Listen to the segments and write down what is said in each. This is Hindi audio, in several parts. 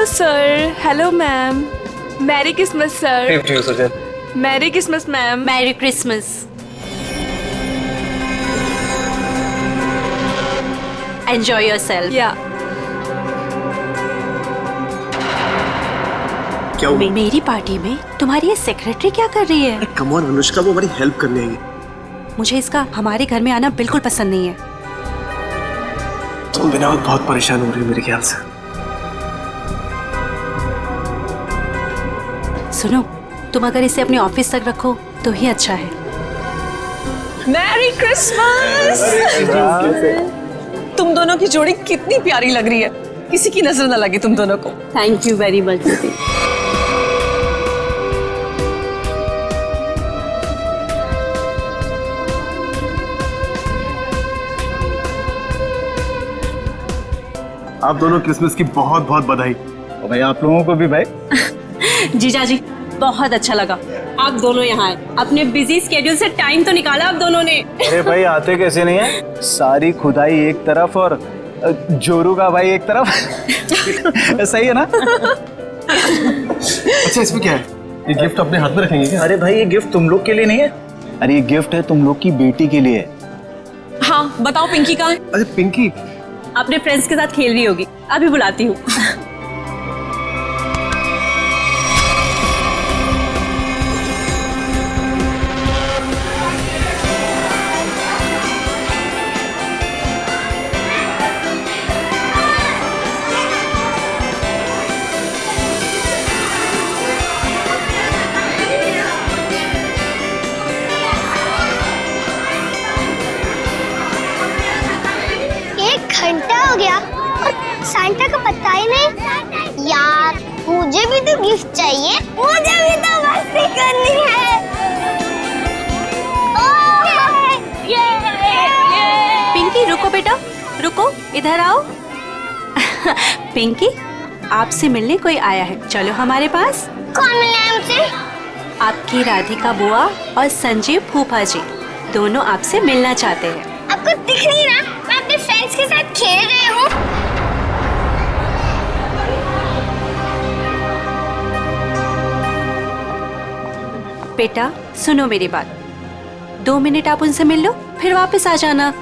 Hello sir, hello ma'am, merry Christmas sir. Merry Christmas ma'am. Merry Christmas. Enjoy yourself. या क्या हुआ? मेरी पार्टी में तुम्हारी ये सेक्रेटरी क्या कर रही है? कम ऑन अनुष्का, वो हमारी हेल्प करने आई है। मुझे इसका हमारे घर में आना बिल्कुल पसंद नहीं है। तुम बिना बहुत परेशान हो रही हो मेरे ख्याल से। सुनो, तुम अगर इसे अपने ऑफिस तक रखो तो ही अच्छा है। Merry Christmas. तुम दोनों की जोड़ी कितनी प्यारी लग रही है, किसी की नजर न लगे तुम दोनों को। थैंक यू वेरी मच दीदी। आप दोनों क्रिसमस की बहुत बहुत बधाई। और भाई आप लोगों को भी भाई। जीजा जी, बहुत अच्छा लगा आप दोनों यहाँ आए। अपने बिजी स्केड्यूल से टाइम तो निकाला आप दोनों ने। अरे भाई आते कैसे नहीं है, सारी खुदाई एक तरफ और जोरू का भाई एक तरफ। सही है ना? अच्छा, इसमें क्या है? ये गिफ्ट अपने हाथ में रखेंगे क्या? अरे भाई ये गिफ्ट तुम लोग के लिए नहीं है, अरे ये गिफ्ट है तुम लोग की बेटी के लिए। हाँ बताओ, पिंकी कहाँ है? अरे पिंकी, अपने फ्रेंड्स के साथ खेल रही होगी, अभी बुलाती हूँ। घंटा हो गया और सांता का पता ही नहीं। यार मुझे भी तो गिफ्ट चाहिए, मुझे भी तो मस्ती करनी है। पिंकी रुको बेटा, रुको, इधर आओ। पिंकी, आपसे मिलने कोई आया है, चलो हमारे पास। कौन मिला है मुझसे? आपकी राधिका बुआ और संजीव फूफा जी दोनों आपसे मिलना चाहते हैं। आपको दिख नहीं रहा मैं अपने फ्रेंड्स के साथ खेल रही हूँ। बेटा सुनो मेरी बात, 2 मिनट आप उनसे मिल लो, फिर वापस आ जाना।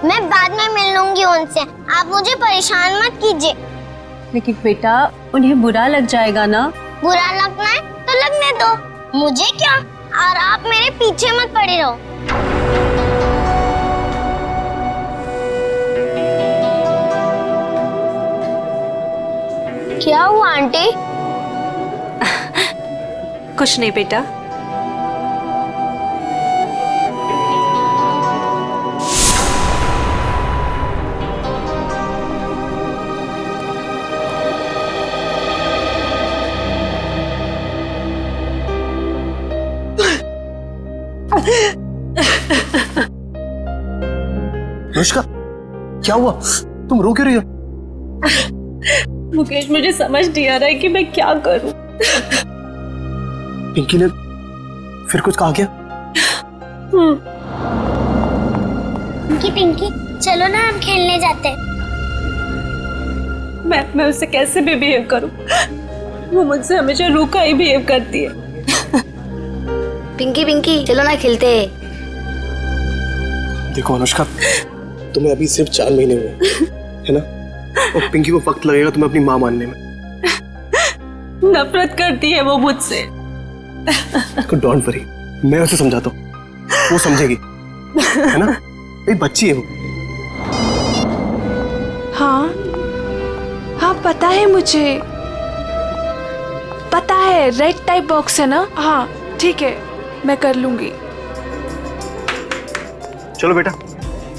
मैं बाद में मिल लूंगी उनसे, आप मुझे परेशान मत कीजिए। लेकिन बेटा उन्हें बुरा लग जाएगा ना। बुरा लगना है तो लगने दो, मुझे क्या। और आप मेरे पीछे मत पड़े रहो। क्या हुआ आंटी? कुछ नहीं बेटा। अनुष्का, क्या हुआ? तुम रो क्यों रही हो? मुकेश, मुझे समझ नहीं आ रहा है कि मैं क्या करूं। पिंकी ने फिर कुछ कहा क्या? पिंकी पिंकी चलो ना, हम खेलने जाते हैं। मैं उससे कैसे भी बिहेव करूं, वो मुझसे हमेशा रूखा ही बिहेव करती है। पिंकी पिंकी चलो ना खेलते हैं। देखो अनुष्का, तुम्हें अभी सिर्फ 4 महीने हुए है ना, और पिंकी को वक्त लगेगा तुम्हें अपनी माँ मानने में। नफरत करती है वो मुझसे। डोंट वरी, मैं उसे समझाता हूँ, वो समझेगी, है ना? एक बच्ची है वो। हाँ हाँ पता है, मुझे पता है, रेड टाइप बॉक्स है ना। हाँ ठीक है, मैं कर लूंगी। चलो बेटा,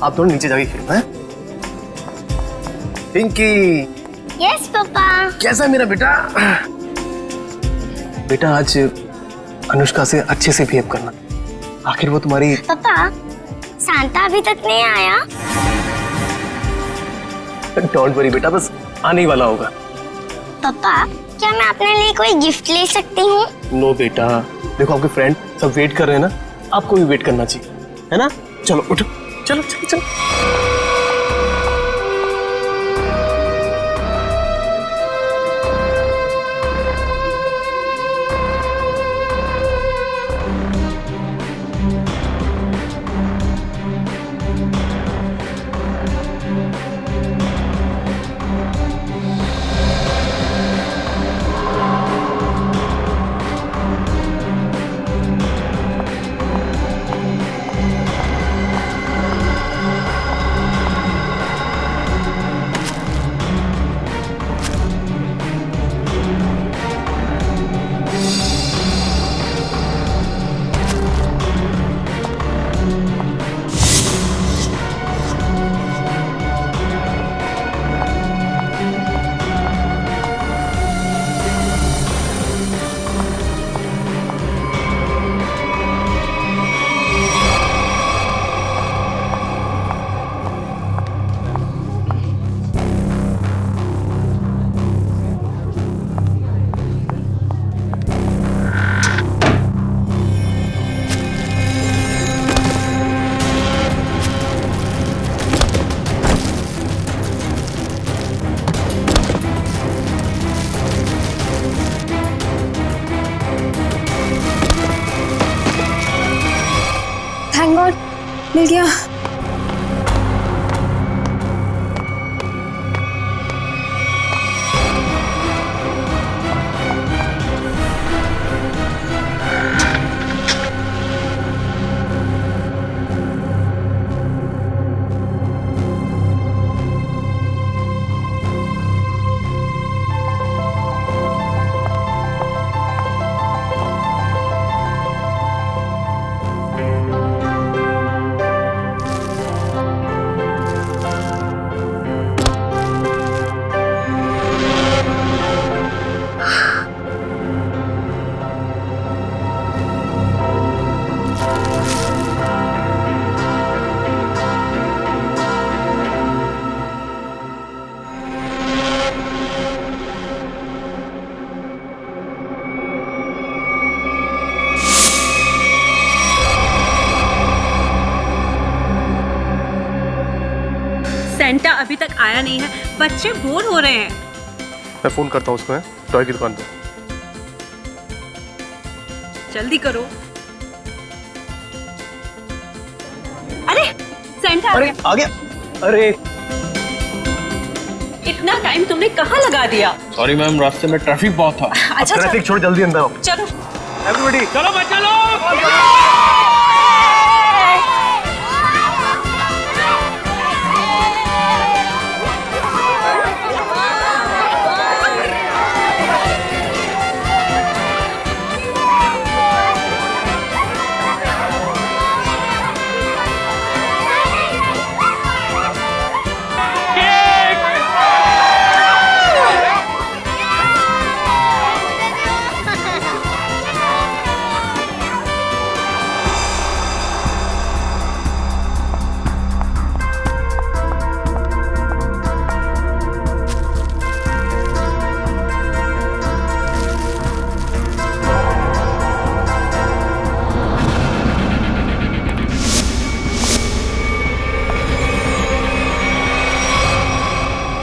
आप दोनों नीचे जाके खेलो हैं? पिंकी। Yes papa. कैसा है मेरा बेटा? बेटा आज अनुष्का से अच्छे से बिहेव करना, आखिर वो तुम्हारी। पापा सांता अभी तक नहीं आया। डोंट वरी बेटा, बस आने ही वाला होगा। पापा क्या मैं अपने लिए कोई गिफ्ट ले सकती हूँ? नो बेटा, देखो आपके फ्रेंड सब वेट कर रहे हैं ना, आपको भी वेट करना चाहिए, है ना? चलो उठो, चलो चलो चलो। मिल गया। सेंटा अभी तक आया नहीं है, बच्चे बोर हो रहे हैं। मैं फोन करता हूँ उसको, है टॉय की दुकान पे। जल्दी करो। अरे सेंटा अरे आ गया। अरे इतना टाइम तुमने कहाँ लगा दिया? सॉरी मैम, रास्ते में ट्रैफिक बहुत था। अच्छा ट्रैफिक छोड़ जल्दी अंदर आओ। चलो एवरीबॉडी चलो बच्चा लोग।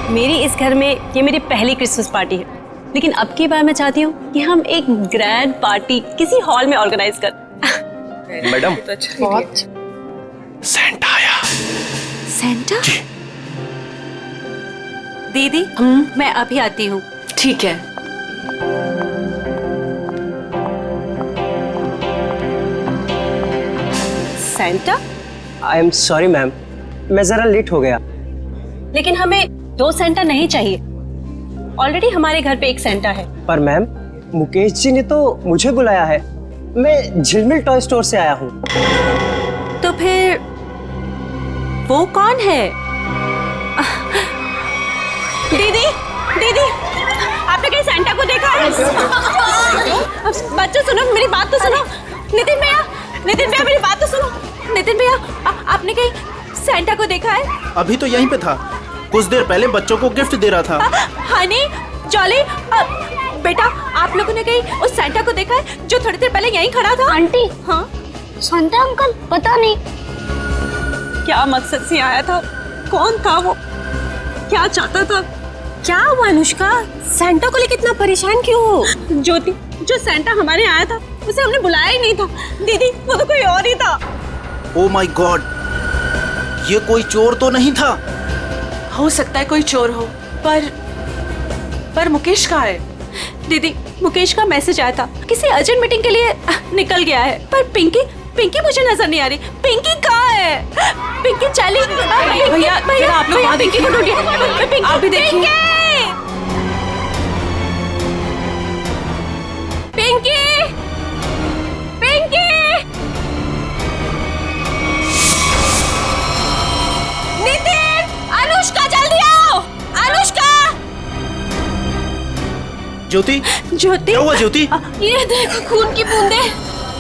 मेरी इस घर में ये मेरी पहली क्रिसमस पार्टी है, लेकिन अब की बार मैं चाहती हूँ कि हम एक ग्रैंड पार्टी किसी हॉल में ऑर्गेनाइज कर। मैडम बहुत सेंटा आया। सेंटा? दीदी मैं अभी आती हूँ। ठीक है। Santa? I am sorry ma'am, मैं जरा लेट हो गया। लेकिन हमें 2 सेंटा नहीं चाहिए, ऑलरेडी हमारे घर पे एक सेंटा है। पर मैम, मुकेश जी ने तो मुझे बुलाया है। मैं झिलमिल टॉय स्टोर से आया हूँ। तो फिर वो कौन है? दीदी दीदी आपने कहीं सेंटा को देखा है? बच्चों सुनो, मेरी बात तो सुनो। नितिन भैया मेरी बात तो सुनो। नितिन भैया आपने कहीं सेंटा को देखा है? अभी तो यहीं पे था, कुछ देर पहले बच्चों को गिफ्ट दे रहा था। हनी जॉली बेटा, आप लोगों ने कहीं उस सेंटा को देखा है जो थोड़ी देर पहले यहीं खड़ा था? आंटी, हाँ सांता अंकल पता नहीं क्या मकसद से आया था, कौन था वो, क्या चाहता था? क्या हुआ अनुष्का, सेंटा को लेकर इतना परेशान क्यों हो? ज्योति, जो सेंटा हमारे आया था उसे हमने बुलाया ही नहीं था। दीदी वो तो कोई और ही था। ओ माय गॉड, ये कोई चोर तो नहीं था? हो सकता है कोई चोर हो, पर मुकेश कहाँ है? दीदी मुकेश का मैसेज आया था, किसी अर्जेंट मीटिंग के लिए निकल गया है। पर पिंकी मुझे नजर नहीं आ रही। पिंकी कहाँ है? पिंकी चली। भैया आप लोग वहाँ पिंकी को ढूंढिए। आप भी देखिए। पिंकी नितिन, अनुष्का जल्दी आओ। अनुष्का। ज्योति, ज्योति क्या हुआ ज्योति? ये देखो खून की बूंदें।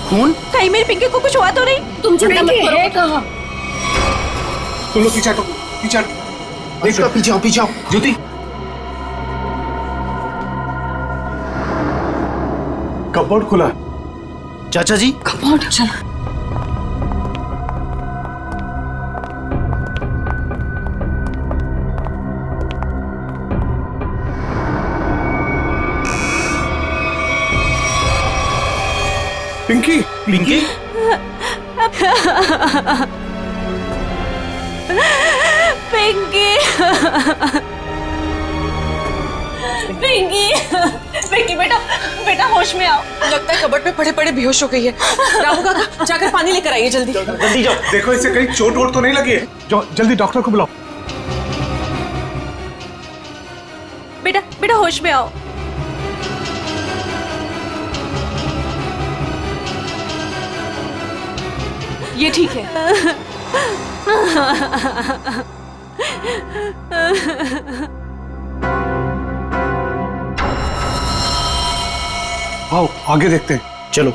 खून? कहीं मेरी पिंकी को कुछ हुआ तो नहीं? तुम चिंता मत करो। तुम लोग पीछे हटो, पीछे हटो। पीछे आओ ज्योति, कपबोर्ड खुला है। चाचा जी, कपबोर्ड, चलो। पिंकी, पिंकी? पिंकी पिंकी पिंकी बेटा बेटा होश में आओ। लगता है कबर्ड पे पड़े पड़े बेहोश हो गई है। रामू काका जाकर पानी लेकर आइए जल्दी। जल्दी जाओ। देखो इसे कहीं चोट वोट तो नहीं लगी है। जाओ जल्दी डॉक्टर को बुलाओ। बेटा बेटा होश में आओ। ये ठीक है। आओ आगे देखते हैं। चलो।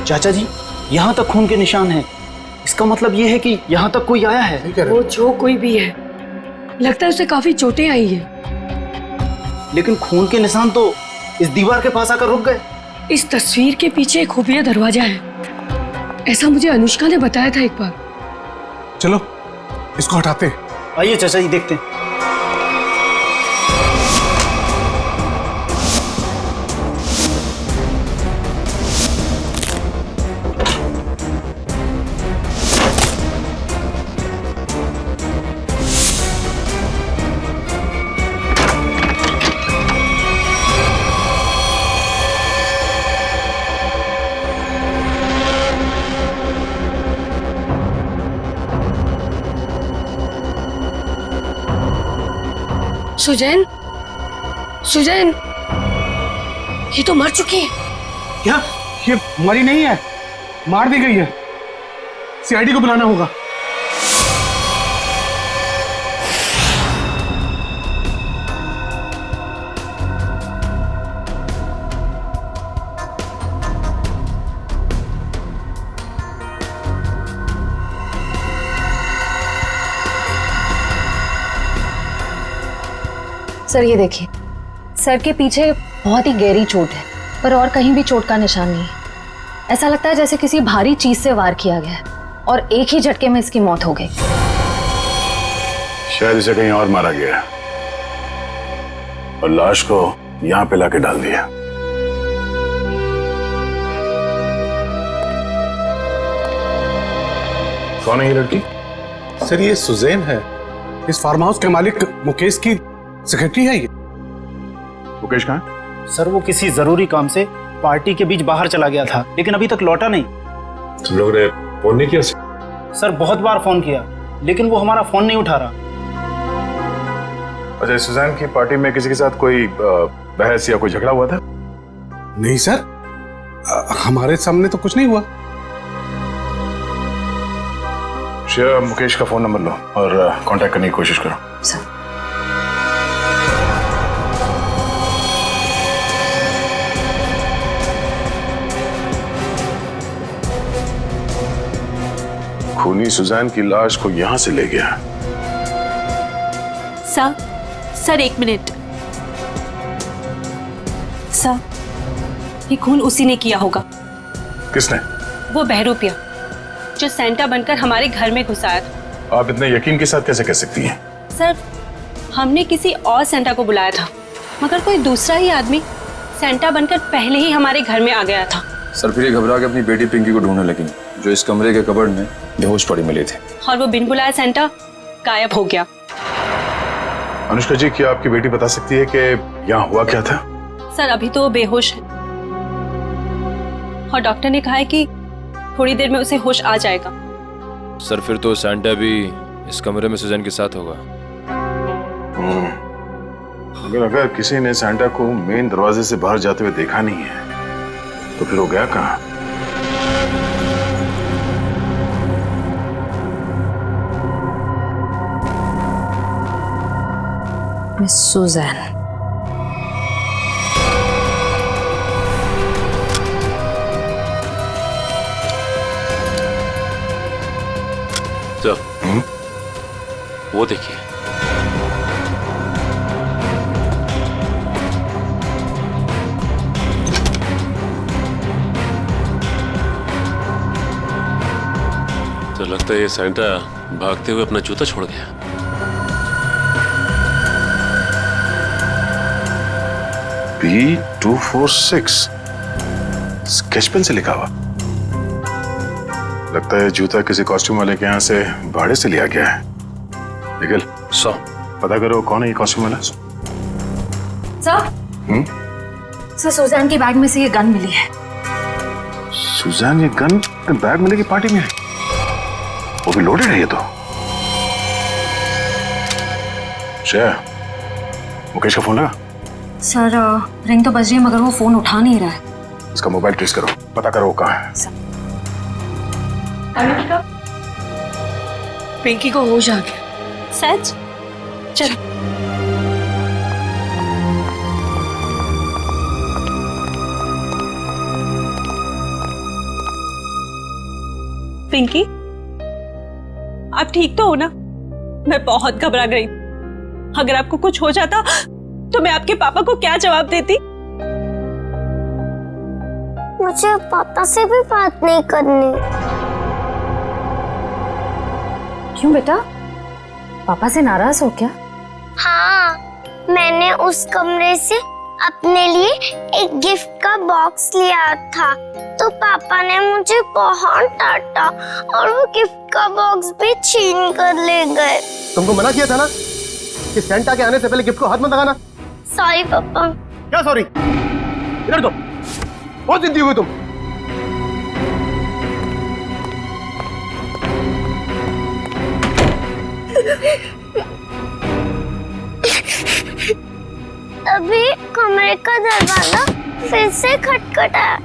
चाचा जी, यहाँ तक खून के निशान हैं। इसका मतलब ये है कि यहाँ तक कोई आया है। वो जो कोई भी है, लगता है उसे काफी चोटें आई हैं। लेकिन खून के निशान तो इस दीवार के पास आकर रुक गए। इस तस्वीर के पीछे एक खुफिया दरवाजा है, ऐसा मुझे अनुष्का ने बताया था एक बार। चलो इसको हटाते हैं। आइए चाचा जी देखते हैं। सुजैन, सुजैन, ये तो मर चुकी है। क्या ये मरी नहीं है, मार दी गई है। सीआईडी को बुलाना होगा। सर ये देखिए, सर के पीछे बहुत ही गहरी चोट है, पर और कहीं भी चोट का निशान नहीं है। ऐसा लगता है जैसे किसी भारी चीज से वार किया गया है और एक ही झटके में इसकी मौत हो गई। शायद इसे कहीं और मारा गया है और लाश को यहाँ पे लाके डाल दिया। कौन है ये लड़की? सर ये सुजैन है, इस फार्म हाउस के मालिक मुकेश की सेक्रेटरी है ये। मुकेश कहाँ है? सर वो किसी जरूरी काम से पार्टी के बीच बाहर चला गया था, लेकिन अभी तक लौटा नहीं। तुम लोग ने फोन नहीं किया? सर बहुत बार फोन किया, लेकिन वो हमारा फोन नहीं उठा रहा। अच्छा, सुजैन की पार्टी में किसी के साथ कोई बहस या कोई झगड़ा हुआ था? नहीं सर, हमारे सामने तो कुछ नहीं हुआ। श्रेया, मुकेश का फोन नंबर लो और कांटेक्ट करने की कोशिश करो। सर खूनी सुजैन की लाश को यहाँ से ले गया। सर एक मिनट। सर ये खून उसी ने किया होगा। किसने? वो बहरूपिया जो सेंटा बनकर हमारे घर में घुस आया था। आप इतने यकीन के साथ कैसे कह सकती हैं? सर हमने किसी और सेंटा को बुलाया था, मगर कोई दूसरा ही आदमी सेंटा बनकर पहले ही हमारे घर में आ गया था। सर फिर ये घबरा के अपनी बेटी पिंकी को ढूंढने लगी, जो इस कमरे के कबर्ड में बेहोश पड़ी मिली थी, और वो बिन बुलाया सेंटा गायब हो गया। अनुष्का जी, क्या आपकी बेटी बता सकती है कि यहाँ हुआ क्या था? सर अभी तो वो बेहोश है और डॉक्टर ने कहा है कि थोड़ी देर में उसे होश आ जाएगा। सर फिर तो सेंटा भी इस कमरे में सुजैन के साथ होगा। अगर किसी ने सेंटा को मेन दरवाजे से बाहर जाते हुए देखा नहीं है तो फिर वो गया कहाँ? Miss Suzanne. सर वो देखिए। तो लगता है ये सैंटा भागते हुए अपना जूता छोड़ गया। B246 स्केच पेन से लिखा हुआ। लगता है जूता किसी कॉस्ट्यूम वाले के यहाँ से भाड़े से लिया गया है। निखिल, पता करो कौन है ये कॉस्ट्यूम वाला। सर सुजान के बैग में से ये गन मिली है। सुजान, ये गन बैग मिलेगी पार्टी में? वो भी लोडेड है ये तो। श्रेया, मुकेश का फोन लगा? सर रिंग तो बज रही है मगर वो फोन उठा नहीं रहा है। इसका मोबाइल ट्रेस करो, पता करो वो कहाँ है। अनुष्का, पिंकी को होश आ गया। सच? चल। पिंकी, आप ठीक तो हो ना? मैं बहुत घबरा गई। अगर आपको कुछ हो जाता तो मैं आपके पापा को क्या जवाब देती? मुझे पापा से भी बात नहीं करनी। क्यों बेटा, पापा से नाराज हो क्या? हाँ, मैंने उस कमरे से अपने लिए एक गिफ्ट का बॉक्स लिया था, तो पापा ने मुझे बहुत डांटा और वो गिफ्ट का बॉक्स भी छीन कर ले गए। तुमको मना किया था ना कि सेंटा के आने से पहले गिफ्ट को हाथ मत लगाना। सॉरी पापा। क्या सॉरी? इधर दो, बहुत जिद्दी हुई तुम। तभी कमरे का दरवाजा फिर से खटखटाया।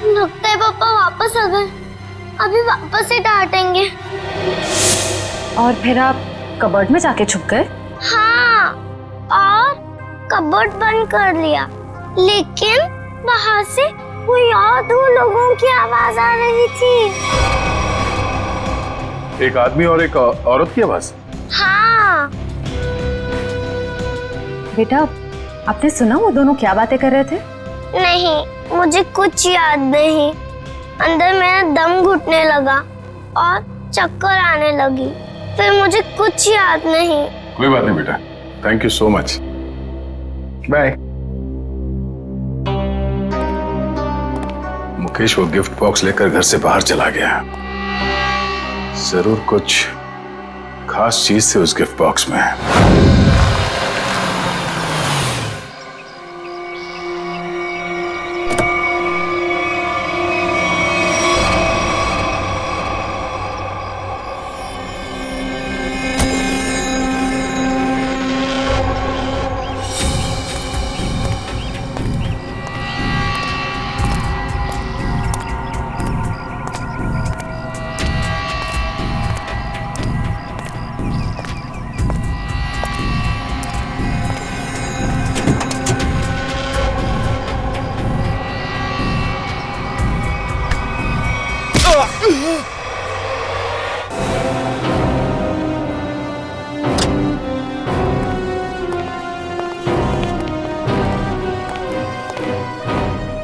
लगता है पापा वापस आ गए। अभी वापस से डांटेंगे। और फिर आप कबर्ड में जाके छुप गए? हाँ, और कबर्ड बंद कर लिया, लेकिन बाहर से कोई और दो लोगों की आवाज आ रही थी। एक आदमी और एक औरत की आवाज? हाँ। बेटा, आपने सुना वो दोनों क्या बातें कर रहे थे? नहीं, मुझे कुछ याद नहीं। अंदर मेरा दम घुटने लगा और चक्कर आने लगी। फिर मुझे कुछ याद नहीं। कोई बात नहीं बेटा, thank you so much, bye. Mukesh वो गिफ्ट बॉक्स लेकर घर से बाहर चला गया। जरूर कुछ खास चीज थी उस गिफ्ट बॉक्स में।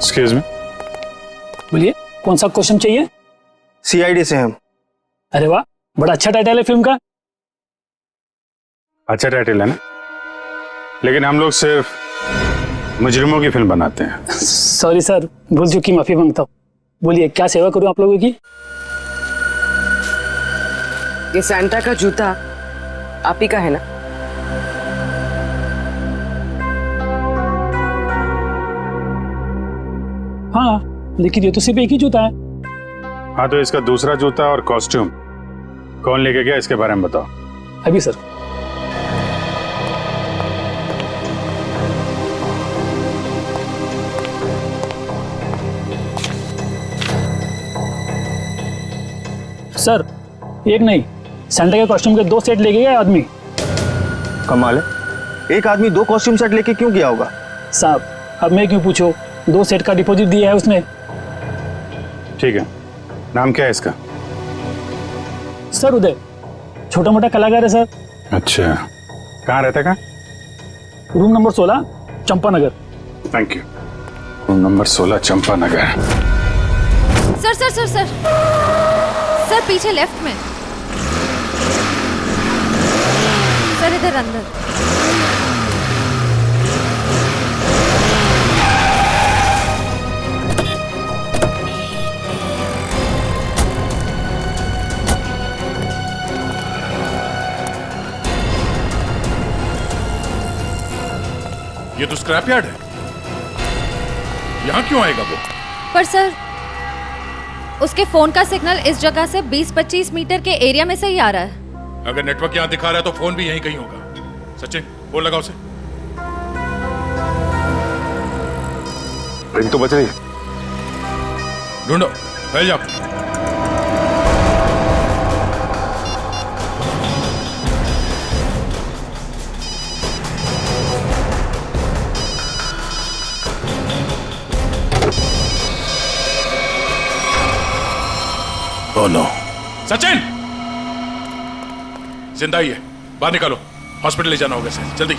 एक्सक्यूज मी, बोलिए कौन सा क्वेश्चन चाहिए? सीआईडी से हम। अरे वाह, बड़ा अच्छा टाइटल है फिल्म का। अच्छा टाइटल है ना, लेकिन हम लोग सिर्फ मुजरिमों की फिल्म बनाते हैं। सॉरी सर, भूल चुकी, माफी मांगता हूँ। बोलिए क्या सेवा करूँ आप लोगों की? ये सैंटा का जूता आप ही का है ना? हाँ, लेकिन ये तो सिर्फ एक ही जूता है। हाँ, तो इसका दूसरा जूता और कॉस्ट्यूम कौन लेके गया, इसके बारे में बताओ। अभी सर। सर, एक नहीं, सैंटा के कॉस्ट्यूम के 2 सेट लेके गया आदमी। कमाल है, एक आदमी 2 कॉस्ट्यूम सेट लेके क्यों गया होगा? साहब, अब मैं क्यों पूछो, 2 सेट का डिपॉजिट दिया है उसने। ठीक है, नाम क्या है इसका? सर उदय, छोटा मोटा कलाकार है सर। अच्छा, कहाँ रहता है? कहाँ? Room number 16, Champa Nagar. Thank you. Room number 16, Champa Nagar. Sir sir sir sir sir पीछे लेफ्ट में सर, इधर अंदर। ये तो स्क्रैप यार्ड है, यहाँ क्यों आएगा वो? पर सर उसके फोन का सिग्नल इस जगह से 20-25 मीटर के एरिया में से ही आ रहा है। अगर नेटवर्क यहाँ दिखा रहा है तो फोन भी यहीं कहीं होगा। सचिन फोन लगाओ उसे। रिंग तो बज रही है। ढूंढो, फैल जाओ। Oh no. सचिन जिंदा ही है, बाहर निकालो, हॉस्पिटल ले जाना होगा इसे, जल्दी।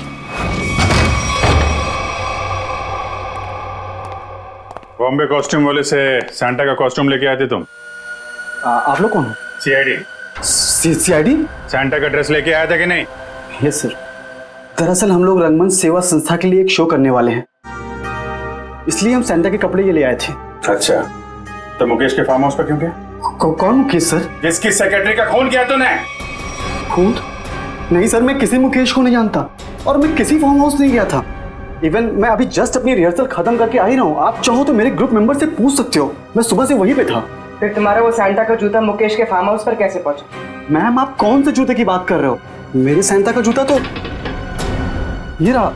बॉम्बे कॉस्ट्यूम वाले से सैंटा का कॉस्ट्यूम लेके आए थे तुम? आप लोग कौन हो? सीआईडी। सीआईडी? सैंटा का ड्रेस लेके आया था कि नहीं? Yes sir. दरअसल हम लोग रंगमंच सेवा संस्था के लिए एक शो करने वाले हैं, इसलिए हम सैंटा के कपड़े ये ले आए थे। अच्छा, तो मुकेश के फार्म हाउस पर क्यों गया? कौन मुकेश सर? जिसकी सेक्रेटरी का खून किया तूने। खून? नहीं सर, मैं किसी मुकेश को नहीं जानता और मैं किसी फार्म हाउस नहीं गया था। इवन मैं अभी जस्ट अपनी रिहर्सल खत्म करके आ ही रहा हूँ। आप चाहो तो मेरे ग्रुप मेंबर से पूछ सकते हो, मैं सुबह से वहीं पे था। फिर तुम्हारा वो सैंटा का जूता मुकेश के फार्म हाउस पर कैसे पहुंचा? मैम आप कौन से जूते की बात कर रहे हो? मेरे सैंटा का जूता तो ये रहा।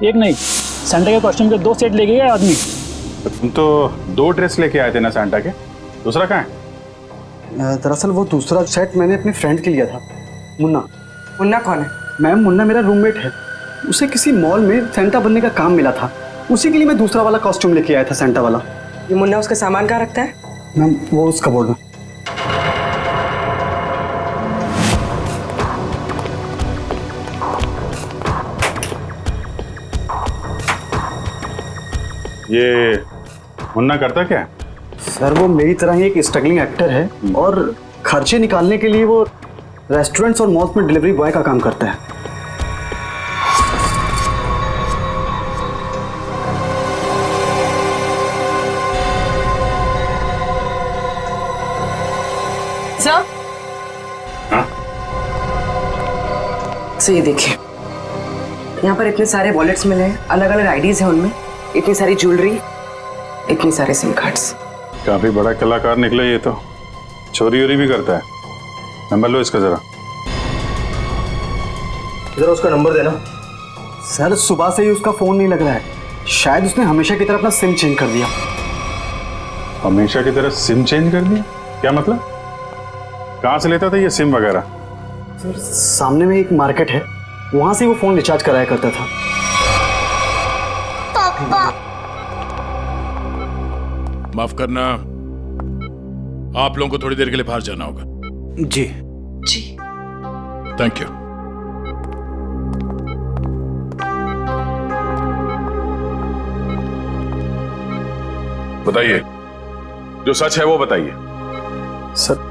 एक नहीं, सैंटा के कॉस्ट्यूम के 2 सेट लेके गए आदमी। तुम तो 2 ड्रेस लेके आए थे ना सैंटा के, दूसरा कहाँ है? दरअसल वो दूसरा सेट मैंने अपने फ्रेंड के लिया था, मुन्ना। मुन्ना कौन है? मैम मुन्ना मेरा रूममेट है, उसे किसी मॉल में सैंटा बनने का काम मिला था, उसी के लिए मैं दूसरा वाला कॉस्ट्यूम लेके आया था सैंटा वाला। ये मुन्ना उसका सामान कहाँ रखता है? मैम वो उसका बोर्ड में। ये मुन्ना करता क्या है? सर वो मेरी तरह ही एक स्ट्रगलिंग एक्टर है और खर्चे निकालने के लिए वो रेस्टोरेंट्स और मॉल्स में डिलीवरी बॉय का काम करता है। सर, सर ये देखिए, यहाँ पर इतने सारे वॉलेट्स मिले हैं, अलग अलग आईडीज हैं उनमें, इतनी सारी ज्वेलरी, इतनी सारे सिम कार्ड्स। काफी बड़ा कलाकार निकला ये तो, चोरी वोरी भी करता है। नंबर लो इसका जरा। जरा उसका नंबर देना। सर सुबह से ही उसका फोन नहीं लग रहा है, शायद उसने हमेशा की तरह अपना सिम चेंज कर दिया। हमेशा की तरह सिम चेंज कर दिया? क्या मतलब? कहाँ से लेता था ये सिम वगैरह? सर सामने में एक मार्केट है, वहां से वो फोन रिचार्ज कराया करता था। पापा माफ करना, आप लोगों को थोड़ी देर के लिए बाहर जाना होगा। जी जी थैंक यू। बताइए, जो सच है वो बताइए। सर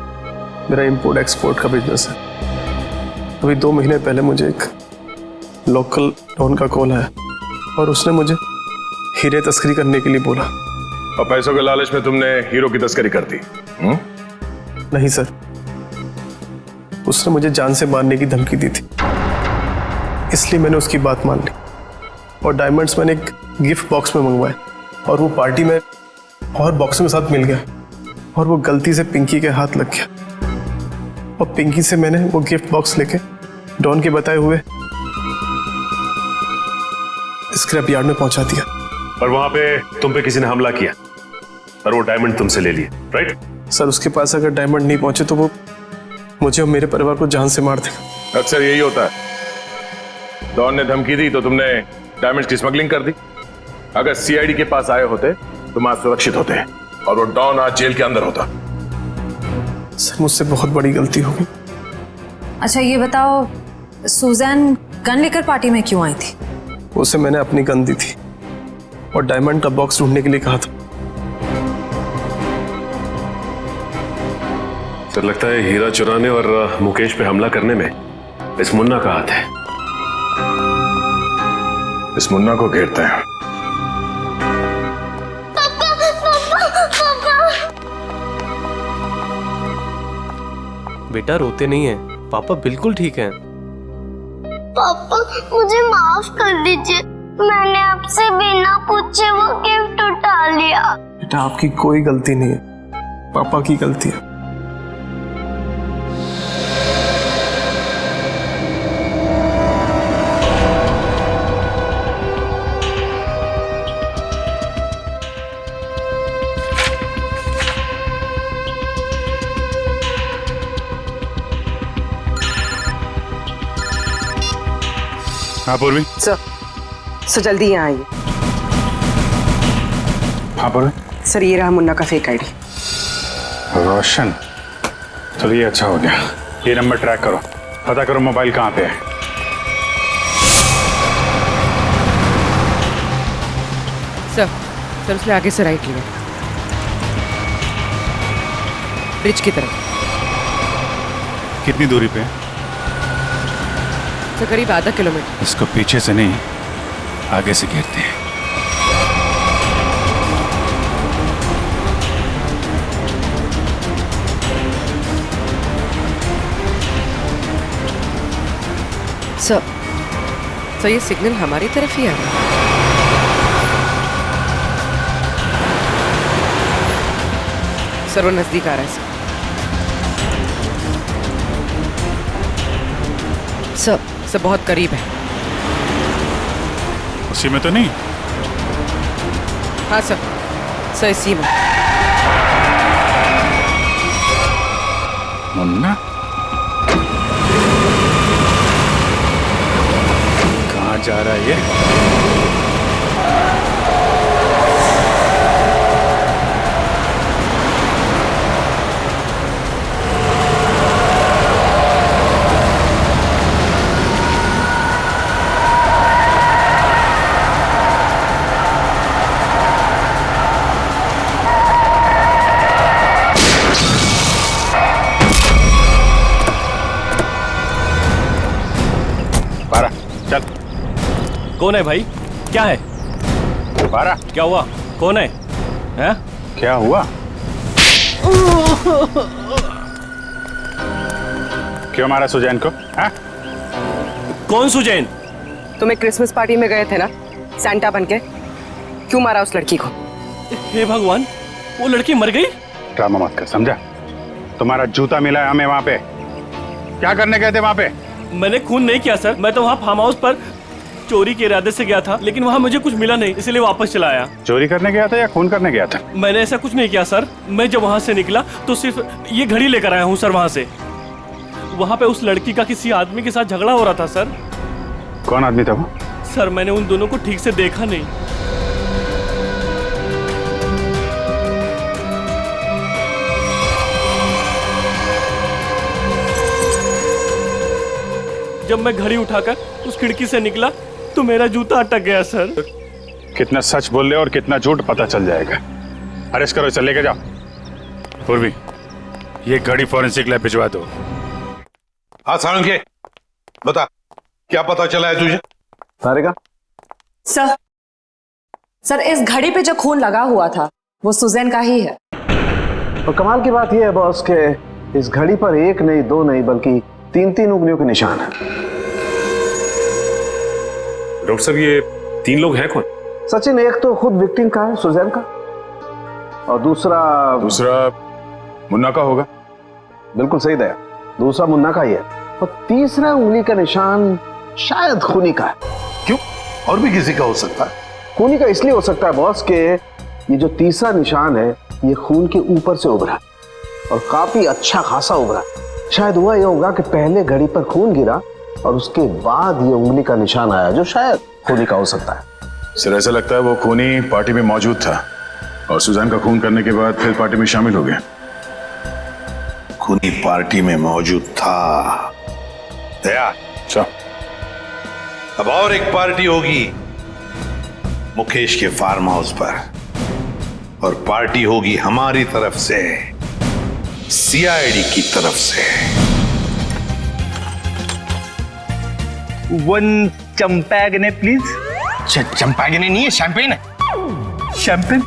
मेरा इंपोर्ट एक्सपोर्ट का बिजनेस है। अभी 2 महीने पहले मुझे एक लोकल डॉन का कॉल आया और उसने मुझे हीरे तस्करी करने के लिए बोला। और पैसों के लालच में तुमने हीरो की तस्करी कर दी? नहीं सर, उसने मुझे जान से मारने की धमकी दी थी, इसलिए मैंने उसकी बात मान ली और डायमंड्स मैंने एक गिफ्ट बॉक्स में मंगवाए और वो पार्टी में और बॉक्स में साथ मिल गया और वो गलती से पिंकी के हाथ लग गया और पिंकी से मैंने वो गिफ्ट बॉक्स लेके डॉन के बताए हुए स्क्रैप यार्ड में पहुंचा दिया। और वहां पे तुम पे किसी ने हमला किया और वो डायमंड तुमसे ले लिए, राइट? सर उसके पास अगर डायमंड नहीं पहुंचे तो वो मुझे और मेरे परिवार को जान से मार देगा। अक्सर यही होता है, डॉन ने धमकी दी तो तुमने डायमंड्स की स्मगलिंग कर दी। अगर सीआईडी के पास आए होते तुम आज सुरक्षित होते और वो डॉन आज जेल के अंदर होता। सर मुझसे बहुत बड़ी गलती हो गई। अच्छा ये बताओ, सुजैन गन लेकर पार्टी में क्यों आई थी? उसे मैंने अपनी गन दी थी और डायमंड का बॉक्स ढूंढने के लिए कहा था। सर लगता है हीरा चुराने और मुकेश पे हमला करने में इस मुन्ना का हाथ है। इस मुन्ना को घेरते हैं। बेटा रोते नहीं है, पापा बिल्कुल ठीक हैं। पापा मुझे माफ कर दीजिए, मैंने आपसे बिना पूछे वो गिफ्ट उठा लिया। बेटा आपकी कोई गलती नहीं है, पापा की गलती है। हाँ पूर्वी। सर जल्दी यहाँ आइए। हाँ पूर्वी। सर ये रहा मुन्ना का फेक आईडी। रोशन, चलो ये अच्छा हो गया। ये नंबर ट्रैक करो, पता करो मोबाइल कहाँ पे है। सर उसने आगे से राइट लिया, ब्रिज की तरफ। कितनी दूरी पे है? सर करीब आधा किलोमीटर। इसको पीछे से नहीं, आगे से घेरते हैं। सर ये सिग्नल हमारी तरफ ही आ रहा है। सर वो नजदीक आ रहा है। सर बहुत करीब है। उसी में तो नहीं? हाँ सर इसी में। मुन्ना कहाँ जा रहा है ये? चल। कौन है भाई? क्या है? बारा क्या हुआ? कौन है? हैं? क्या हुआ? क्यों मारा सुजैन को? हाँ? कौन सुजैन? तुम्हें क्रिसमस पार्टी में गए थे ना सैंटा बनके, क्यों मारा उस लड़की को? हे भगवान, वो लड़की मर गई? ड्रामा मत कर, समझा? तुम्हारा जूता मिला है हमें वहां पे। क्या करने गए थे वहां पे? मैंने खून नहीं किया सर, मैं तो वहाँ फार्म हाउस पर चोरी के इरादे से गया था, लेकिन वहाँ मुझे कुछ मिला नहीं, इसलिए वापस चला आया। चोरी करने गया था या खून करने गया था? मैंने ऐसा कुछ नहीं किया सर। मैं जब वहाँ से निकला तो सिर्फ ये घड़ी लेकर आया हूँ सर। वहाँ से वहाँ पे उस लड़की का किसी आदमी के साथ झगड़ा हो रहा था सर। कौन आदमी था वो? सर मैंने उन दोनों को ठीक से देखा नहीं। जब मैं घड़ी उठाकर उस खिड़की से निकला तो मेरा जूता अटक गया सर। कितना सच बोल रहे हो और कितना झूठ पता चल जाएगा। अरेस्ट करो, इसे लेके जाओ। पूर्वी, ये घड़ी फॉरेंसिक लैब भिजवा दो। हाँ सारंगी, बता क्या पता चला है तुझे? सारिका? सर इस घड़ी पे जो खून लगा हुआ था वो सुजैन का ही है। और कमाल की बात यह है बॉस के इस घड़ी पर एक नहीं, दो नहीं, बल्कि 3-3 उंगलियों के निशान है। डॉक्टर साहब ये 3 लोग हैं कौन? सचिन, एक तो खुद विक्टिम का है, सुजैन का, और दूसरा मुन्ना का होगा। बिल्कुल सही दया, दूसरा मुन्ना का ही है, और तीसरा उंगली का निशान शायद खूनी का है। क्यों? और भी किसी का हो सकता है? खूनी का इसलिए हो सकता है बॉस के ये जो तीसरा निशान है ये खून के ऊपर से उभरा और काफी अच्छा खासा उभरा। शायद हुआ यह होगा कि पहले घड़ी पर खून गिरा और उसके बाद ये उंगली का निशान आया जो शायद खूनी का हो सकता है। सर ऐसा लगता है वो खूनी पार्टी में मौजूद था और सुजैन का खून करने के बाद फिर पार्टी में शामिल हो गया। खूनी पार्टी में मौजूद था। दया, अच्छा, अब और एक पार्टी होगी मुकेश के फार्म हाउस पर, और पार्टी होगी हमारी तरफ से, सीआईडी की तरफ से। 1 चंपागने प्लीज। चंपागने नहीं है, शैंपेन है। शैंपेन।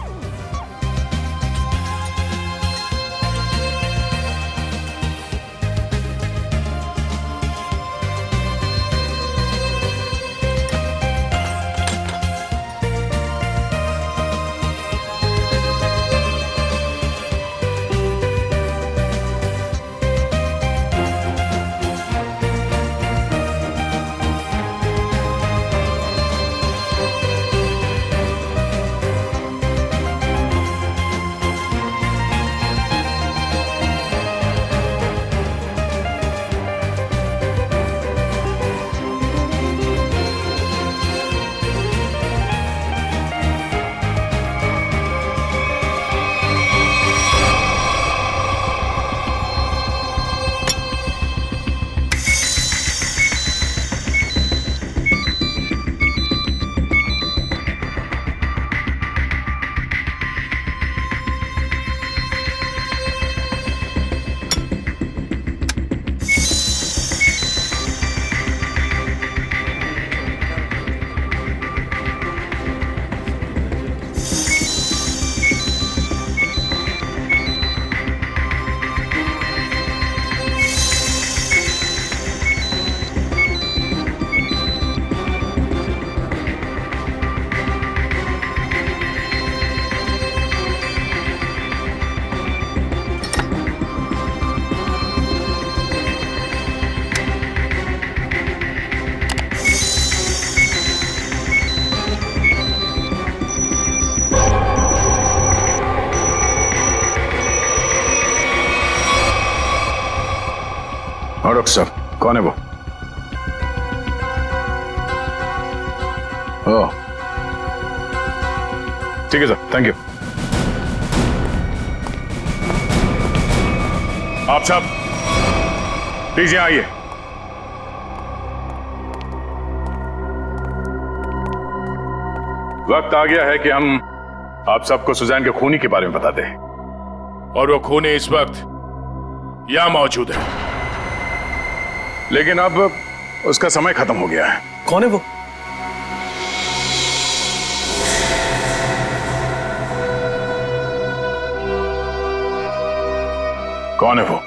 और डॉक्टर साहब, कौन है वो? ओह, ठीक है सर, थैंक यू। आप साहब प्लीज यहाँ आइए। वक्त आ गया है कि हम आप सबको सुजैन के खूनी के बारे में बता दें, और वो खूनी इस वक्त यहां मौजूद है, लेकिन अब उसका समय खत्म हो गया है। कौन है वो? कौन है वो?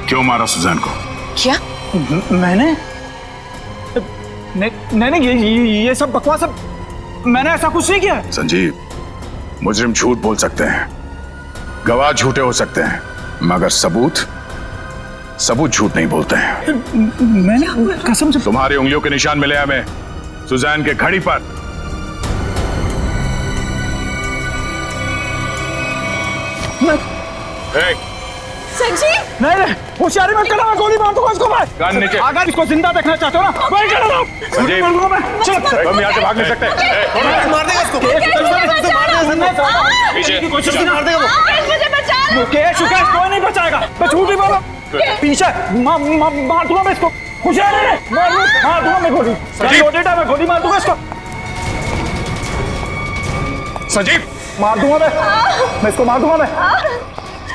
क्यों मारा सुजैन को? क्या? मैंने नहीं, ये सब बकवास। मैंने ऐसा कुछ नहीं किया। संजीव, मुजरिम झूठ बोल सकते हैं, गवाह झूठे हो सकते हैं, मगर सबूत झूठ नहीं बोलते हैं। मैंने कसम से। तुम्हारी उंगलियों के निशान मिले हमें सुजैन के घड़ी पर। संजीव, नहीं, होशियारी मत करना, मैं गोली मार दूंगा इसको। मैं गन नीचे। अगर इसको जिंदा देखना चाहते हो ना, मैं कर रहा हूं। संजीव, हम यहाँ से भाग नहीं सकते। मार देगा इसको। पीछे मार देगा वो। मुकेश कोई नहीं बचाएगा, मैं झूठ नहीं बोला। पीछे मार दूंगा मैं इसको। होशियारी मार दूंगा मैं गोली। मैं गोली मार दूंगा इसको। संजीव, मार दूंगा मैं इसको, मार दूंगा मैं।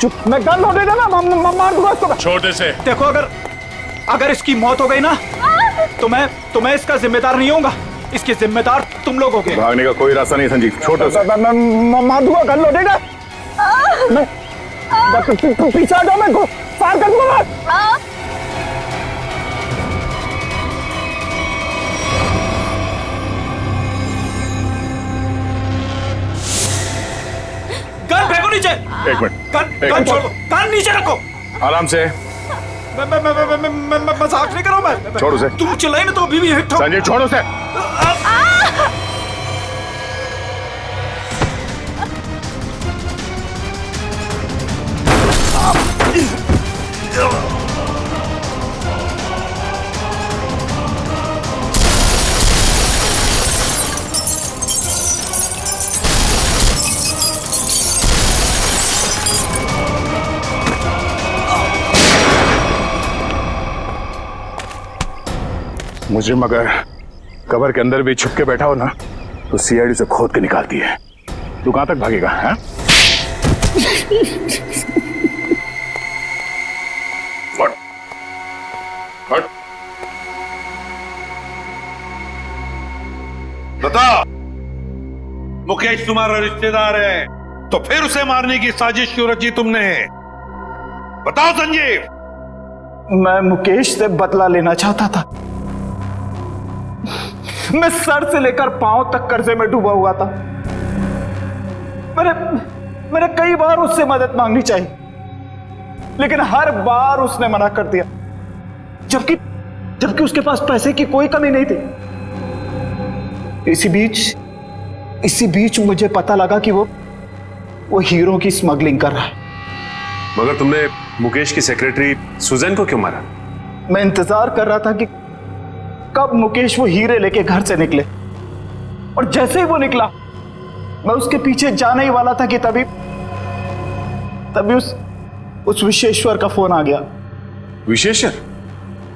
चुप, मैं गन लोडेड है ना, मार दूंगा इसको। छोड़ दे से। देखो, अगर इसकी मौत हो गई ना, तो मैं इसका जिम्मेदार नहीं होऊंगा। इसके जिम्मेदार तुम लोग होगे। भागने का कोई रास्ता नहीं संजीव, छोड़ दे। मैं मार दूंगा, गन लोडेड है। मैं पीछे आ जाओ, मैं फायर कर दूंगा। गन फेंको नीचे। एक मिनट, गन छोड़ो, गन नीचे रखो। आराम से। मैं मजाक नहीं कर रहा हूं। मैं छोड़ उसे। तुम चिल्लाई ना तो अभी भी हिट हो। संजीव, छोड़ उसे। मुजरिम अगर कबर के अंदर भी छुप के बैठा हो ना तो सीआईडी से खोद के निकालती है। तू कहां तक भागेगा? हाँ? हट। बता, मुकेश तुम्हारा रिश्तेदार है तो फिर उसे मारने की साजिश क्यों रची तुमने? बताओ संजीव। मैं मुकेश से बदला लेना चाहता था। मैं सर से लेकर पांव तक कर्जे में डूबा हुआ था। मैंने कई बार उससे मदद मांगनी चाहिए, लेकिन हर बार उसने मना कर दिया, जबकि उसके पास पैसे की कोई कमी नहीं थी। इसी बीच मुझे पता लगा कि वो हीरो की स्मगलिंग कर रहा है। मगर तुमने मुकेश की सेक्रेटरी सुजैन को क्यों मारा? मैं इंतजार कर रहा था कि कब मुकेश वो हीरे लेके घर से निकले, और जैसे ही वो निकला मैं उसके पीछे जाने ही वाला था कि तभी उस विशेश्वर का फोन आ गया। विशेश्वर?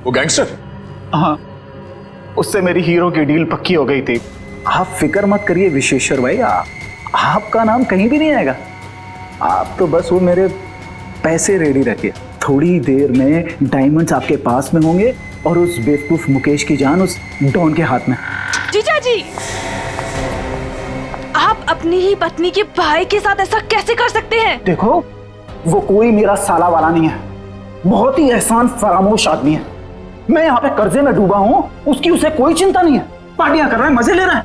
वो गैंगस्टर? हाँ, उससे मेरी हीरो की डील पक्की हो गई थी। आप फिक्र मत करिए विशेश्वर भाई, आपका नाम कहीं भी नहीं आएगा। आप तो बस वो मेरे पैसे रेडी रखिए, थोड़ी देर में डायमंड्स आपके पास में होंगे और उस बेवकूफ मुकेश की जान उस डॉन के हाथ में। जीजा जी, आप अपनी ही पत्नी के भाई के साथ ऐसा कैसे कर सकते हैं? देखो, वो कोई मेरा साला वाला नहीं है, बहुत ही एहसान फरामोश आदमी है। मैं यहाँ पे कर्जे में डूबा हूँ, उसकी उसे कोई चिंता नहीं है, पार्टियां कर रहा है, मजे ले रहा है।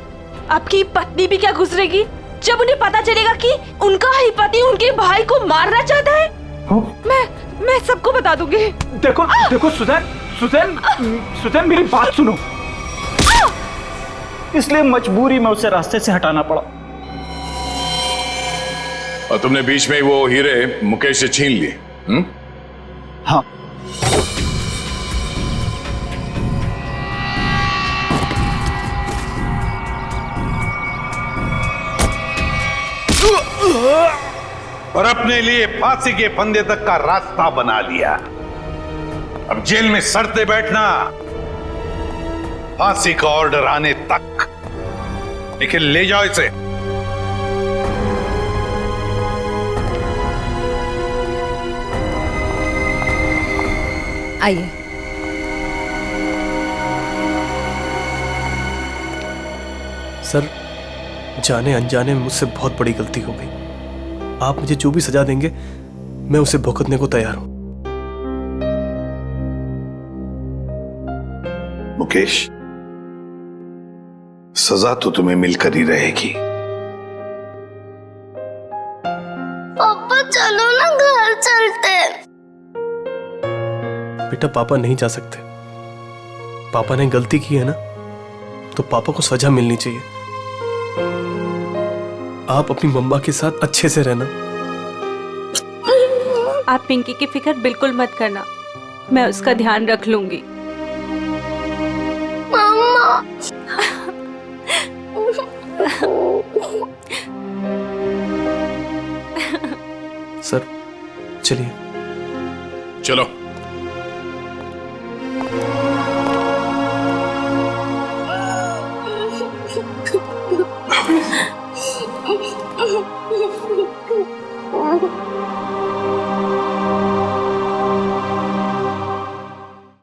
आपकी पत्नी भी क्या गुजरेगी जब उन्हें पता चलेगा कि उनका ही पति उनके भाई को मारना चाहता है? मैं सबको बता दूंगी। देखो सुजैन मेरी बात सुनो। इसलिए मजबूरी में उसे रास्ते से हटाना पड़ा। और तुमने बीच में वो हीरे मुकेश से छीन लिए? हाँ। और अपने लिए फांसी के फंदे तक का रास्ता बना लिया। अब जेल में सड़ते बैठना, फांसी का ऑर्डर आने तक। लेकिन ले जाओ इसे। आइए। सर, जाने अनजाने में मुझसे बहुत बड़ी गलती हो गई। आप मुझे जो भी सजा देंगे मैं उसे भुगतने को तैयार हूं। मुकेश, सजा तो तुम्हें मिलकर ही रहेगी। पापा चलो ना, घर चलते। बेटा, पापा नहीं जा सकते। पापा ने गलती की है ना, तो पापा को सजा मिलनी चाहिए। आप अपनी मम्मा के साथ अच्छे से रहना। आप पिंकी की फिक्र बिल्कुल मत करना, मैं उसका ध्यान रख लूंगी। मम्मा। सर, चलिए। चलो।